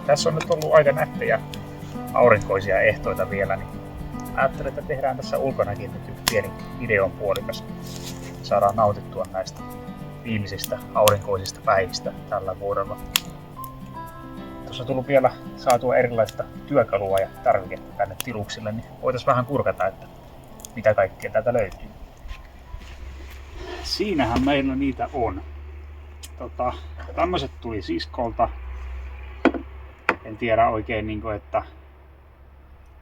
Tässä on nyt ollut aika nättejä aurinkoisia ehtoita vielä, niin ajattelin, että tehdään tässä ulkonakin nyt pieni videon puolikas. Saadaan nautittua näistä viimeisistä aurinkoisista päivistä tällä vuodella. Tuossa on tullut vielä saatua erilaista työkalua ja tarviketta tänne tiluksille, niin voitaisiin vähän kurkata, että mitä kaikkea täältä löytyy. Siinähän meillä niitä on. Tämmöiset tuli siskolta. En tiedä oikein, että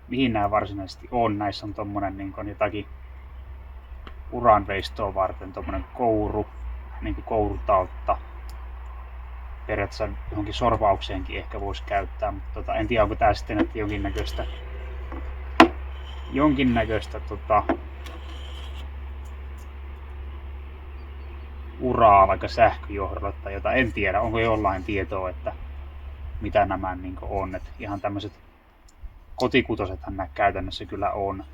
mihin nämä varsinaisesti on. Näissä on tommonen jotakin uranveistoa varten tommonen kouru, kourutautta. Periaatteessa johonkin sorvaukseenkin ehkä voisi käyttää, mutta en tiedä onko tää sitten että jonkinnäköistä uraa vaikka sähköjohdolla tai jotain. En tiedä, onko jollain tietoa, että mitä nämä on. Et ihan tämmöiset kotikutosethan nämä käytännössä kyllä on.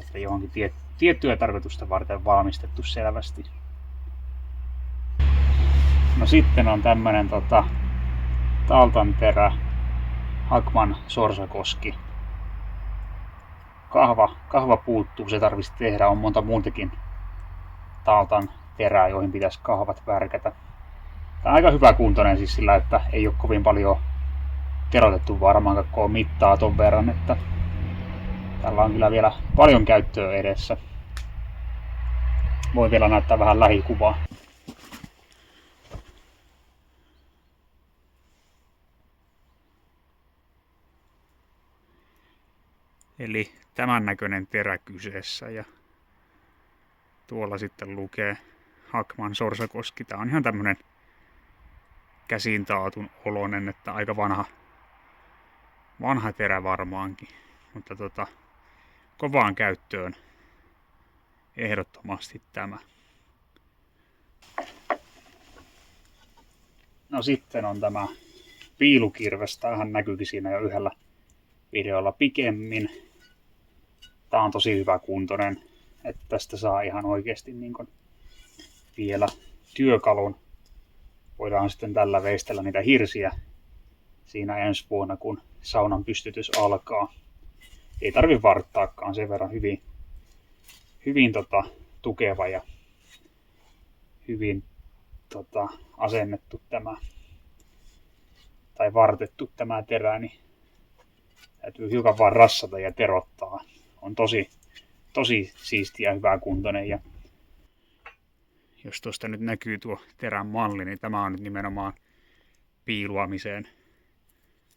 Että johonkin tiettyä tarkoitusta varten valmistettu selvästi. No sitten on tämmönen taltanterä Hakman sorsakoski. Kahva puuttuu, se tarvitsisi tehdä. On monta muutakin taltan terää, joihin pitäisi kahvat värkätä. Tämä on aika hyvä kuntoinen siis sillä, että ei ole kovin paljon terotettu varmaan koko mittaa ton verran, että tällä on kyllä vielä paljon käyttöä edessä. Voi vielä näyttää vähän lähikuvaa. Eli tämän näköinen terä kyseessä ja tuolla sitten lukee Hakman sorsakoski. Tää on ihan tämmönen käsin taatun oloinen, että aika vanha terä varmaankin. Mutta kovaan käyttöön ehdottomasti tämä. No sitten on tämä piilukirves. Tämähän näkyykin siinä jo yhdellä videolla pikemmin. Tää on tosi hyvä kuntoinen, että tästä saa ihan oikeasti vielä työkalun. Voidaan sitten tällä veistellä niitä hirsiä siinä ensi vuonna, kun saunan pystytys alkaa. Ei tarvi varttaakaan, sen verran hyvin tukeva ja hyvin asennettu tämä tai vartettu tämä terä, niin täytyy hiukan vaan rassata ja terottaa. On tosi siistiä ja hyvä kuntoinen. Ja jos tuosta nyt näkyy tuo terän malli, niin tämä on nyt nimenomaan piiluamiseen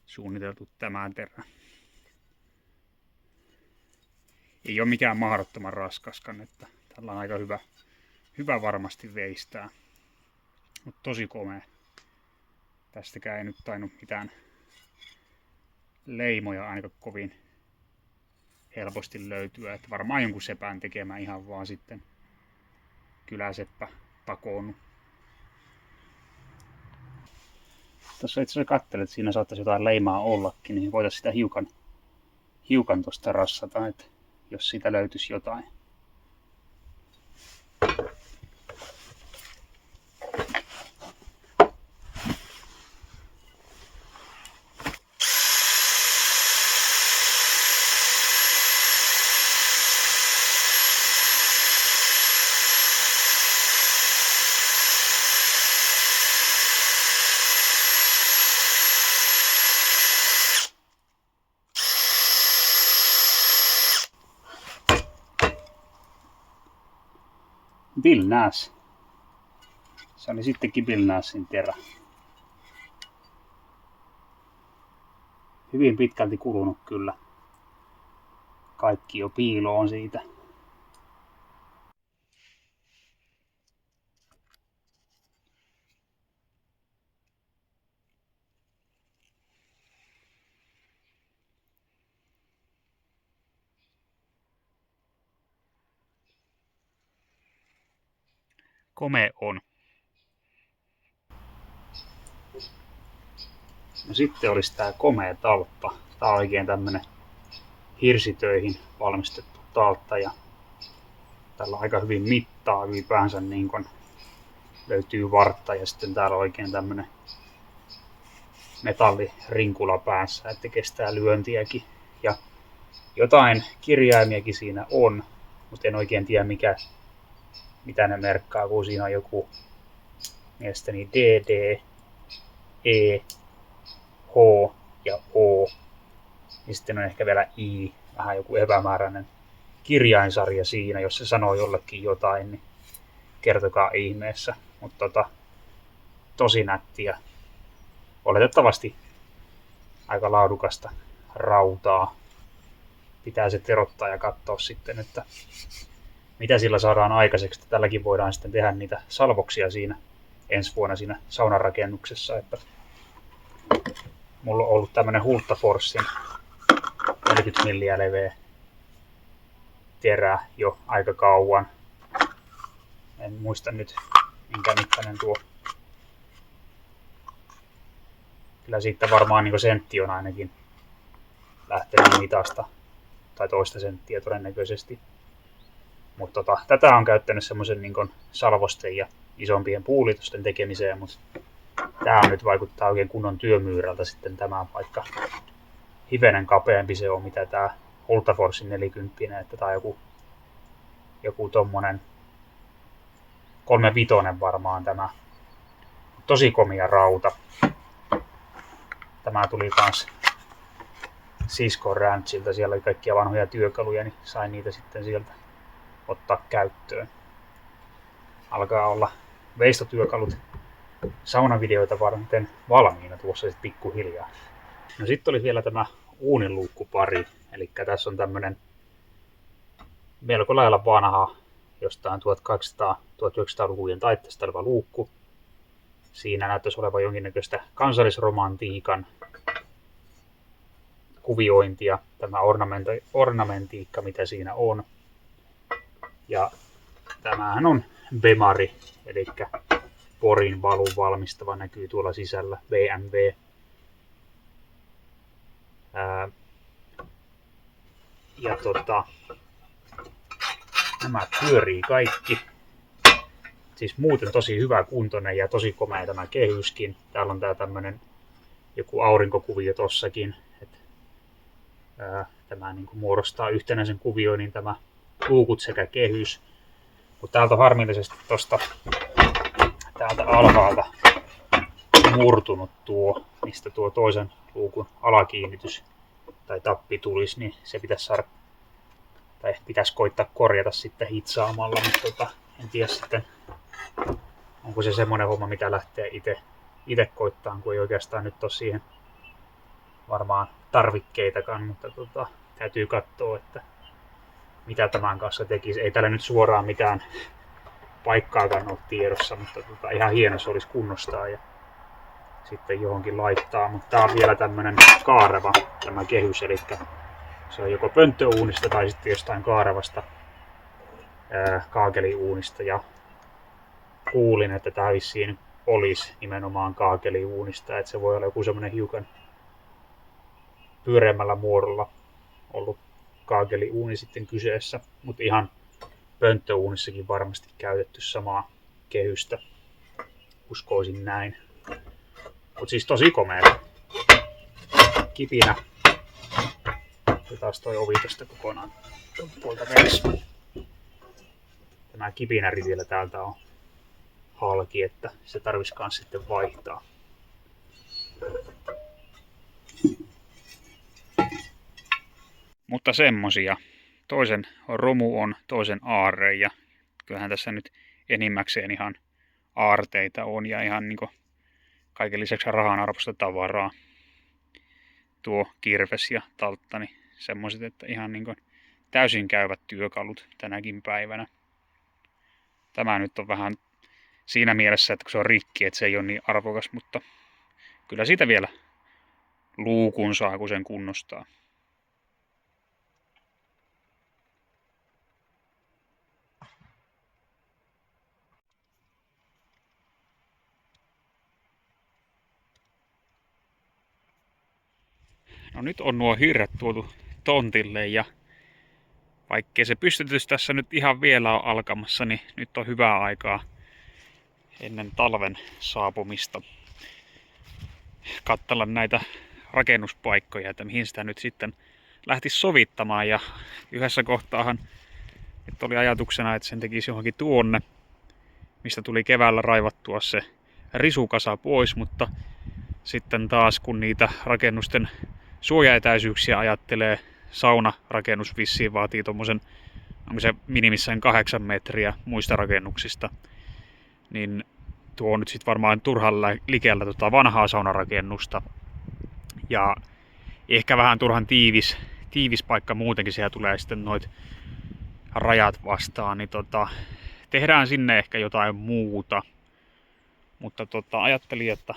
suunniteltu tämä terä. Ei ole mikään mahdottoman raskaskaan, että tällä on aika hyvä varmasti veistää. Mutta tosi komea. Tästäkään ei nyt tainnut mitään leimoja ainakaan kovin helposti löytyä. Että varmaan jonkun sepän tekemään ihan vaan sitten kyläseppä pakoonnut. Tuossa itse asiassa katselin, että siinä saattaisi jotain leimaa ollakin, niin voitaisiin sitä hiukan tuosta rassata, että jos siitä löytyisi jotain. Bill Nass. Se oli sittenkin Bill Nassin terä. Hyvin pitkälti kulunut kyllä. Kaikki jo piiloon siitä. Komea on. No sitten olisi tää komea talppa. Tää on oikein tämmönen hirsitöihin valmistettu taltta ja tällä on aika hyvin mittaa ylipäänsä, löytyy vartta ja sitten täällä on oikein tämmönen metallirinkula päässä, että kestää lyöntiäkin. Ja jotain kirjaimiakin siinä on, mutta en oikein tiedä mitä ne merkkaa, kun siinä on joku mielestäni DD, E, H ja O. Ja sitten on ehkä vielä I, vähän joku epämääräinen kirjainsarja siinä. Jos se sanoo jollekin jotain, niin kertokaa ihmeessä. Mutta tosi nättiä. Oletettavasti aika laadukasta rautaa. Pitää se terottaa ja katsoa sitten, että mitä sillä saadaan aikaiseksi. Tälläkin voidaan sitten tehdä niitä salvoksia siinä ensi vuonna siinä saunarakennuksessa. Että mulla on ollut tämmönen Hultaforsin 40 milliä leveä terä jo aika kauan. En muista nyt minkä mittainen tuo. Kyllä siitä varmaan niin sentti on ainakin lähtenyt mitasta. Tai toista senttiä todennäköisesti. Mutta tätä on käyttänyt semmoisen niin salvosten ja isompien puulitosten tekemiseen, mutta tämä nyt vaikuttaa oikein kunnon työmyyrältä sitten tämä, vaikka hivenen kapeampi se on, mitä tämä Hultaforsin 40, että tämä on joku tommonen 35 varmaan tämä. Tosi komia rauta. Tämä tuli taas Cisco Ranchilta, siellä oli kaikkia vanhoja työkaluja, niin sain niitä sitten sieltä ottaa käyttöön. Alkaa olla veistotyökalut saunavideoita varten valmiina tuossa sitten pikkuhiljaa. No sitten oli vielä tämä uuninluukkupari, eli tässä on tämmönen melko lailla vanha, jostain 1200-1900-lukujen taitteesta oleva luukku. Siinä näyttäisi olevan jonkinnäköistä kansallisromantiikan kuviointia, tämä ornamentiikka, mitä siinä on. Ja tämähän on Bemari, eli Porin valun valmistava, näkyy tuolla sisällä, BMW. Ja nämä pyörii kaikki. Siis muuten tosi hyvä kuntoinen ja tosi komea tämä kehyskin. Täällä on tää tämmönen joku aurinkokuvio tossakin. Tämä niin kuin muodostaa yhtenäisen kuvioinnin tämä luukut sekä kehys. Mutta täältä on harmillisesti täältä alhaalta murtunut tuo, mistä tuo toisen luukun alakiinnitys tai tappi tulisi, niin se pitäisi koittaa korjata sitten hitsaamalla, mutta en tiedä sitten, onko se semmoinen homma, mitä lähtee itse koittaan, kun ei oikeastaan nyt ole siihen varmaan tarvikkeitakaan, mutta täytyy katsoa, että mitä tämän kanssa tekisi. Ei tällä nyt suoraan mitään paikkaakaan ole tiedossa, mutta ihan hieno se olisi kunnostaa ja sitten johonkin laittaa. Mutta tää on vielä tämmönen kaareva tämä kehys, eli se on joko pönttöuunista tai sitten jostain kaarevasta kaakeliuunista. Ja kuulin, että tää vissiin olisi nimenomaan kaakeliuunista, että se voi olla joku semmonen hiukan pyöreämmällä muodolla ollut kaakeliuuni sitten kyseessä, mutta ihan pönttöuunissakin varmasti käytetty samaa kehystä, uskoisin näin. Mutta siis tosi komea kipinä. Ja taas toi ovi tästä kokonaan puolta veksi. Tämä kipinäri vielä täältä on halki, että se tarvitsisi kans sitten vaihtaa. Mutta semmosia. Toisen romu on toisen aarre ja kyllähän tässä nyt enimmäkseen ihan aarteita on ja ihan niinku kaiken lisäksi rahanarvoista tavaraa. Tuo kirves ja taltta, niin semmoiset, että ihan niinku täysin käyvät työkalut tänäkin päivänä. Tämä nyt on vähän siinä mielessä, että kun se on rikki, että se ei ole niin arvokas, mutta kyllä siitä vielä luukun saa, kun sen kunnostaa. No nyt on nuo hirret tuotu tontille ja vaikkei se pystytys tässä nyt ihan vielä on alkamassa, niin nyt on hyvää aikaa ennen talven saapumista. katsella näitä rakennuspaikkoja, että mihin sitä nyt sitten lähtisi sovittamaan. Ja yhdessä kohtaahan että oli ajatuksena, että sen tekisi johonkin tuonne, mistä tuli keväällä raivattua se risukasa pois, mutta sitten taas kun niitä rakennusten suojaetäisyyksiä ajattelee, saunarakennus vissiin vaatii tommosen, onko se minimissään 8 metriä muista rakennuksista, niin tuo on nyt sitten varmaan turhan likellä vanhaa saunarakennusta. Ja ehkä vähän turhan tiivis paikka muutenkin, siellä tulee sitten noit rajat vastaan, niin tehdään sinne ehkä jotain muuta. Mutta ajattelin, että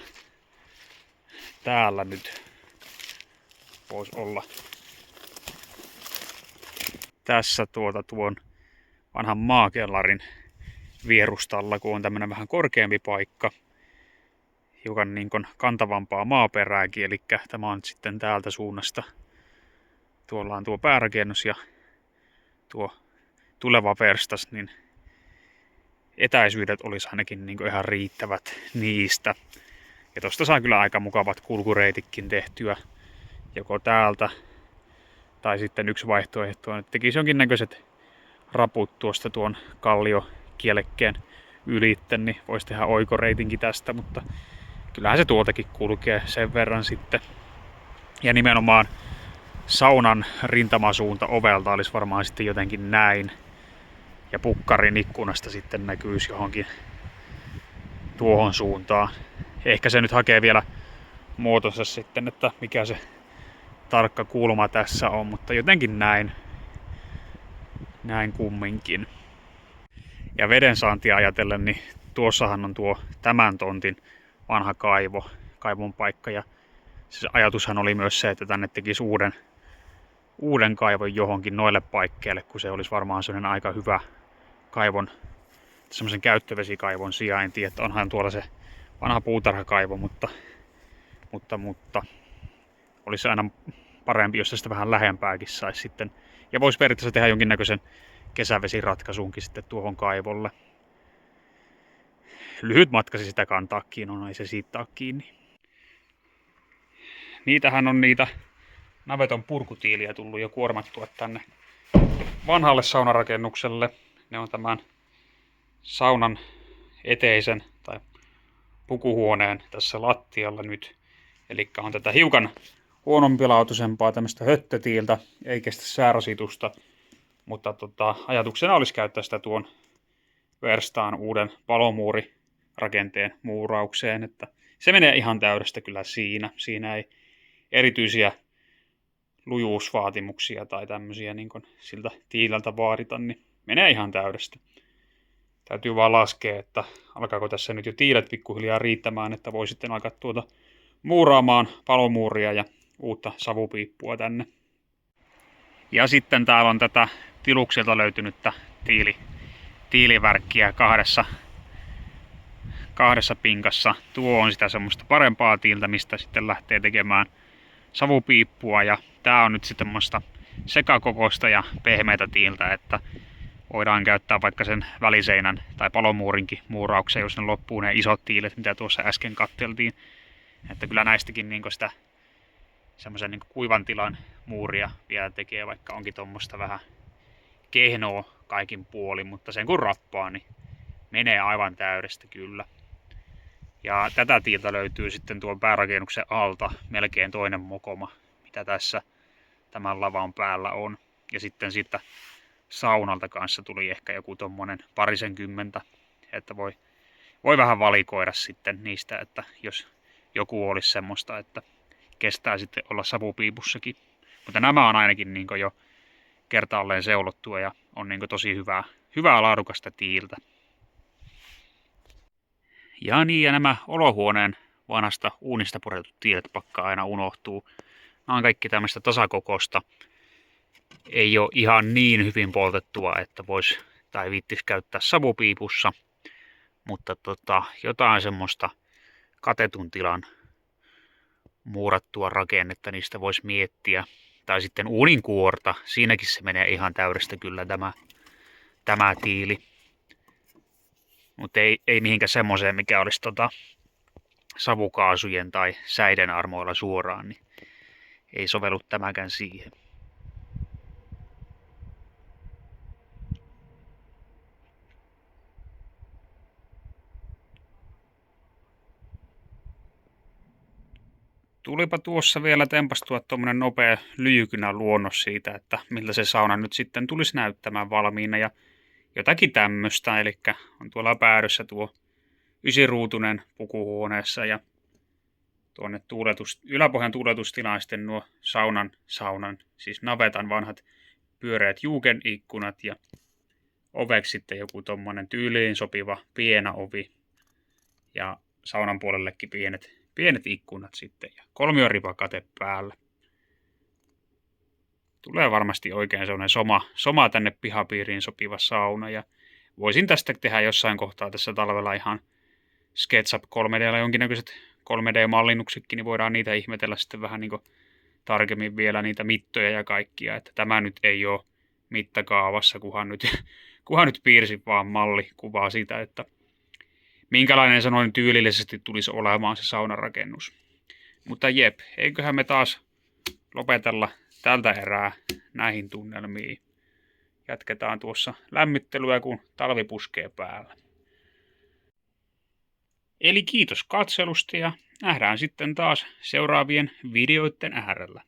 täällä nyt voisi olla tässä tuon vanhan maakellarin vierustalla, kun on tämmönen vähän korkeampi paikka, hiukan niin kuin kantavampaa maaperääkin, eli tämä on sitten täältä suunnasta. Tuolla on tuo päärakennus ja tuo tuleva verstas, niin etäisyydet olisi ainakin niin kuin ihan riittävät niistä. Ja tosta saa kyllä aika mukavat kulkureititkin tehtyä, joko täältä tai sitten yksi vaihtoehto on, että tekisi jonkinnäköiset raput tuosta tuon kalliokielekkeen ylitten, niin voisi tehdä oikoreitinkin tästä, mutta kyllähän se tuoltakin kulkee sen verran sitten. Ja nimenomaan saunan rintamasuunta ovelta olisi varmaan sitten jotenkin näin. Ja pukkarin ikkunasta sitten näkyisi johonkin tuohon suuntaan. Ehkä se nyt hakee vielä muotonsa sitten, että mikä se tarkka kulma tässä on, mutta jotenkin näin kumminkin. Ja vedensaantia ajatellen, niin tuossahan on tuo tämän tontin vanha kaivon paikka. Ja se ajatushan oli myös se, että tänne tekisi uuden kaivon johonkin noille paikkeille, kun se olisi varmaan sellainen aika hyvä kaivon, semmoisen käyttövesikaivon sijainti, että onhan tuolla se vanha puutarhakaivo, mutta olisi aina parempi, jos sitä vähän lähempääkin saisi sitten. Ja voisi periaatteessa tehdä jonkinnäköisen kesävesiratkaisunkin sitten tuohon kaivolle. Lyhyt matka se sitä kantaakin on, ei se siitä ole kiinni. Niitähän on niitä naveton purkutiiliä tullut jo kuormattua tänne vanhalle saunarakennukselle. Ne on tämän saunan eteisen tai pukuhuoneen tässä lattialla nyt. Eli on tätä hiukan huonompilaatuisempaa tämmöistä höttötiiltä, ei kestä säärasitusta. Mutta ajatuksena olisi käyttää sitä tuon verstaan uuden palomuurirakenteen muuraukseen. Että se menee ihan täydestä kyllä siinä. Siinä ei erityisiä lujuusvaatimuksia tai tämmöisiä niin kuin siltä tiilältä vaadita, niin menee ihan täydestä. Täytyy vaan laskea, että alkaako tässä nyt jo tiilet pikkuhiljaa riittämään, että voi sitten alkaa muuraamaan palomuuria ja uutta savupiippua tänne. Ja sitten täällä on tätä tilukselta löytynyttä tiilivärkkiä kahdessa pinkassa. Tuo on sitä semmoista parempaa tiiltä, mistä sitten lähtee tekemään savupiippua. Ja tää on nyt sitten semmoista sekakokoista ja pehmeätä tiiltä, että voidaan käyttää vaikka sen väliseinän tai palomuurinkin muuraukseen, jos ne loppuu ne isot tiilet, mitä tuossa äsken katteltiin. Että kyllä näistäkin niin sitä semmoisen niin kuivan tilan muuria vielä tekee, vaikka onkin tuommoista vähän kehnoa kaikin puolin, mutta sen kun rappaa, niin menee aivan täydestä kyllä. Ja tätä tiiltä löytyy sitten tuon päärakennuksen alta melkein toinen mokoma, mitä tässä tämän lavan päällä on. Ja sitten siitä saunalta kanssa tuli ehkä joku tommonen 20, että voi vähän valikoida sitten niistä, että jos joku olisi semmoista, että kestää sitten olla savupiipussakin. Mutta nämä on ainakin niin jo kertaalleen seulottua ja on niin tosi hyvää laadukasta tiiltä. Ja niin, ja nämä olohuoneen vanhasta uunista puretut tiilet pakkaa aina unohtuu. Nämä on kaikki tämmöistä tasakokosta. Ei ole ihan niin hyvin poltettua, että voisi tai viittisi käyttää savupiipussa. Mutta jotain semmoista katetun tilan muurattua rakennetta, niistä voisi miettiä. Tai sitten uuninkuorta, siinäkin se menee ihan täydestä kyllä tämä tiili. Mutta ei mihinkään semmoiseen, mikä olisi savukaasujen tai säiden armoilla suoraan, niin ei sovellu tämäkään siihen. Tulipa tuossa vielä tempastua tuommoinen nopea lyijykynä luonnos siitä, että miltä se sauna nyt sitten tulisi näyttämään valmiina ja jotakin tämmöistä, eli on tuolla päädyssä tuo 9-ruutunen pukuhuoneessa ja tuonne yläpohjan tuuletustilaan sitten nuo saunan, siis navetan vanhat pyöreät juukenikkunat ja oveksi sitten joku tommonen tyyliin sopiva piena ovi ja saunan puolellekin pienet ikkunat sitten ja kolmioripakate päällä. Tulee varmasti oikein sellainen soma tänne pihapiiriin sopiva sauna ja voisin tästä tehdä jossain kohtaa tässä talvella ihan SketchUp 3D:llä jonkinnäköiset 3D-mallinnuksetkin, niin voidaan niitä ihmetellä sitten vähän niin kuin tarkemmin vielä niitä mittoja ja kaikkia, että tämä nyt ei ole mittakaavassa, kunhan nyt piirsin vaan mallikuvaa siitä, että minkälainen se noin tyylillisesti tulisi olemaan se saunarakennus. Mutta jep, eiköhän me taas lopetella tältä erää näihin tunnelmiin. Jatketaan tuossa lämmittelyä, kun talvi puskee päällä. Eli kiitos katselusta ja nähdään sitten taas seuraavien videoiden äärellä.